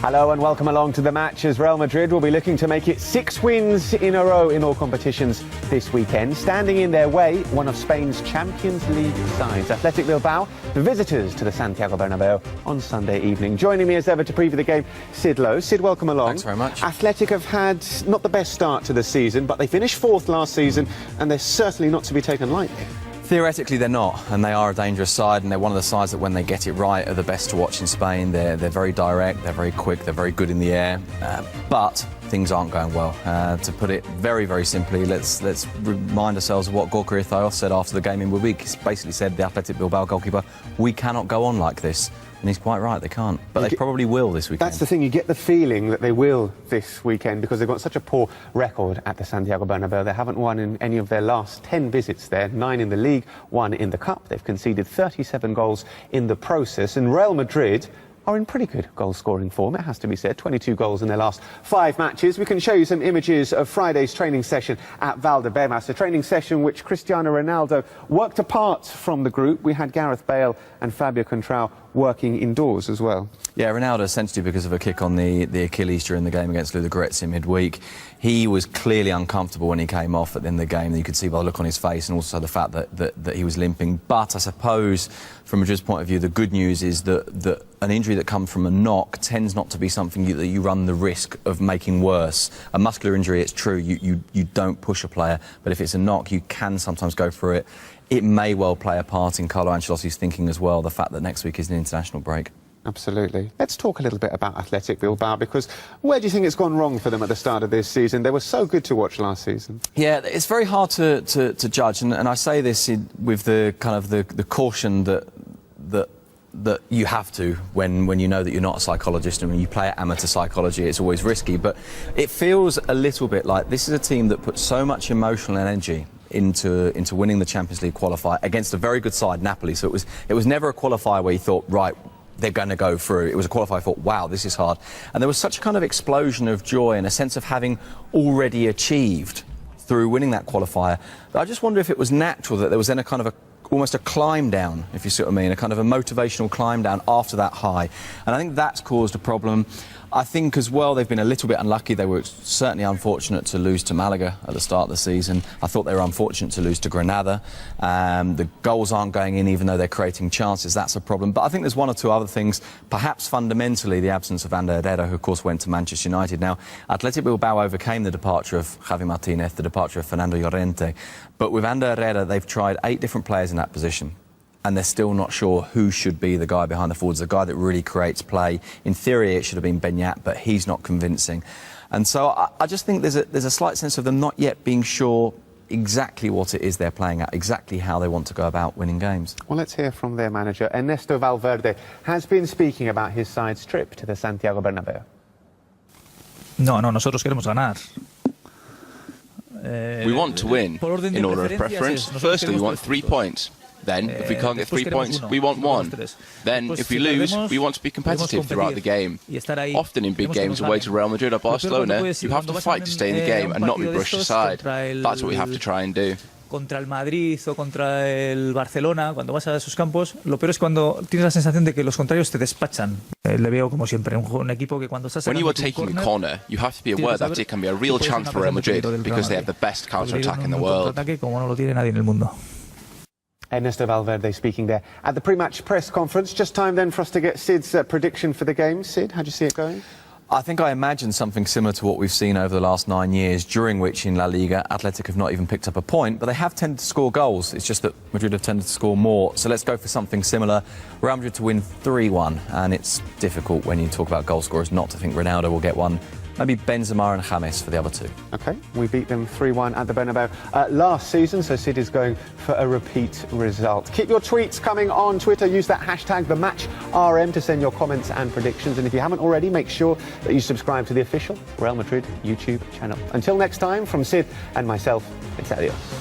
Hello and welcome along to the match as Real Madrid will be looking to make it 6 wins in a row in all competitions this weekend. Standing in their way, one of Spain's Champions League sides, Athletic Bilbao, the visitors to the Santiago Bernabeu on Sunday evening. Joining me as ever to preview the game, Sid Lowe. Sid, welcome along. Thanks very much. Athletic have had not the best start to the season, but they finished fourth last season and they're certainly not to be taken lightly. Theoretically they're not, and they are a dangerous side, and they're one of the sides that when they get it right are the best to watch in Spain. They're very direct, they're very quick, they're very good in the air, but things aren't going well. To put it very, very simply, let's remind ourselves of what Gorka Ithaios said after the game in Wibig. He basically said, the Athletic Bilbao goalkeeper, we cannot go on like this. And he's quite right, they can't. But they probably will this weekend. That's the thing, you get the feeling that they will this weekend because they've got such a poor record at the Santiago Bernabeu. They haven't won in any of their last 10 visits there, 9 in the league, 1 in the cup. They've conceded 37 goals in the process. And Real Madrid are in pretty good goal-scoring form, it has to be said. 22 goals in their last 5 matches. We can show you some images of Friday's training session at Valdebemas, a training session which Cristiano Ronaldo worked apart from the group. We had Gareth Bale and Fabio Contrao working indoors as well. Yeah, Ronaldo, essentially because of a kick on the Achilles during the game against Ludogorets in midweek. He was clearly uncomfortable when he came off at the end of the game. You could see by the look on his face and also the fact that he was limping. But I suppose, from Madrid's point of view, the good news is that an injury that comes from a knock tends not to be something that you run the risk of making worse. A muscular injury, it's true, you don't push a player, but if it's a knock, you can sometimes go through it. It may well play a part in Carlo Ancelotti's thinking as well, the fact that next week is an international break. Absolutely. Let's talk a little bit about Athletic Bilbao, because where do you think it's gone wrong for them at the start of this season? They were so good to watch last season. Yeah, it's very hard to judge, and I say this with the kind of the caution that you have to when you know that you're not a psychologist, and when you play at amateur psychology it's always risky, but it feels a little bit like this is a team that put so much emotional energy into winning the Champions League qualifier against a very good side, Napoli. So it was never a qualifier where you thought, right, they're going to go through. It was a qualifier I thought, wow, this is hard. And there was such a kind of explosion of joy and a sense of having already achieved through winning that qualifier. But I just wonder if it was natural that there was then a kind of almost a climb down, if you see what I mean, a kind of a motivational climb down after that high. And I think that's caused a problem. I think as well they've been a little bit unlucky. They were certainly unfortunate to lose to Malaga at the start of the season. I thought they were unfortunate to lose to Granada. The goals aren't going in even though they're creating chances. That's a problem. But I think there's one or two other things. Perhaps fundamentally the absence of Ander Herrera, who of course went to Manchester United. Now, Athletic Bilbao overcame the departure of Javi Martinez, the departure of Fernando Llorente. But with Ander Herrera, they've tried 8 different players in that position, and they're still not sure who should be the guy behind the forwards, the guy that really creates play. In theory, it should have been Beñat, but he's not convincing. And so I just think there's a slight sense of them not yet being sure exactly what it is they're playing at, exactly how they want to go about winning games. Well, let's hear from their manager. Ernesto Valverde has been speaking about his side's trip to the Santiago Bernabeu. No, nosotros queremos ganar. We want to win, in order of preference. Firstly, we want 3 points. Then, if we can't get 3 points, we want 1. Then, if we lose, we want to be competitive throughout the game. Often in big games away to Real Madrid or Barcelona, you have to fight to stay in the game and not be brushed aside. That's what we have to try and do. Contra el Madrid o contra el Barcelona, cuando vas a esos campos, lo peor es cuando tienes la sensación de que los contrarios te despachan. Le veo como siempre un equipo que cuando estás When you are taking a corner, you have to be aware that it can be a real chance for Real Madrid because they have the best counter-attack in the world. Como no lo tiene nadie en el mundo. Ernesto Valverde speaking there at the pre-match press conference. Just time then for us to get Sid's prediction for the game. Sid, how do you see it going? I think I imagine something similar to what we've seen over the last 9 years, during which in La Liga, Athletic have not even picked up a point, but they have tended to score goals. It's just that Madrid have tended to score more. So let's go for something similar. Real Madrid to win 3-1, and it's difficult when you talk about goal scorers not to think Ronaldo will get one. Maybe Benzema and James for the other 2. OK, we beat them 3-1 at the Bernabeu last season, so Sid is going for a repeat result. Keep your tweets coming on Twitter. Use that hashtag #TheMatchRM to send your comments and predictions. And if you haven't already, make sure that you subscribe to the official Real Madrid YouTube channel. Until next time, from Sid and myself, it's adios.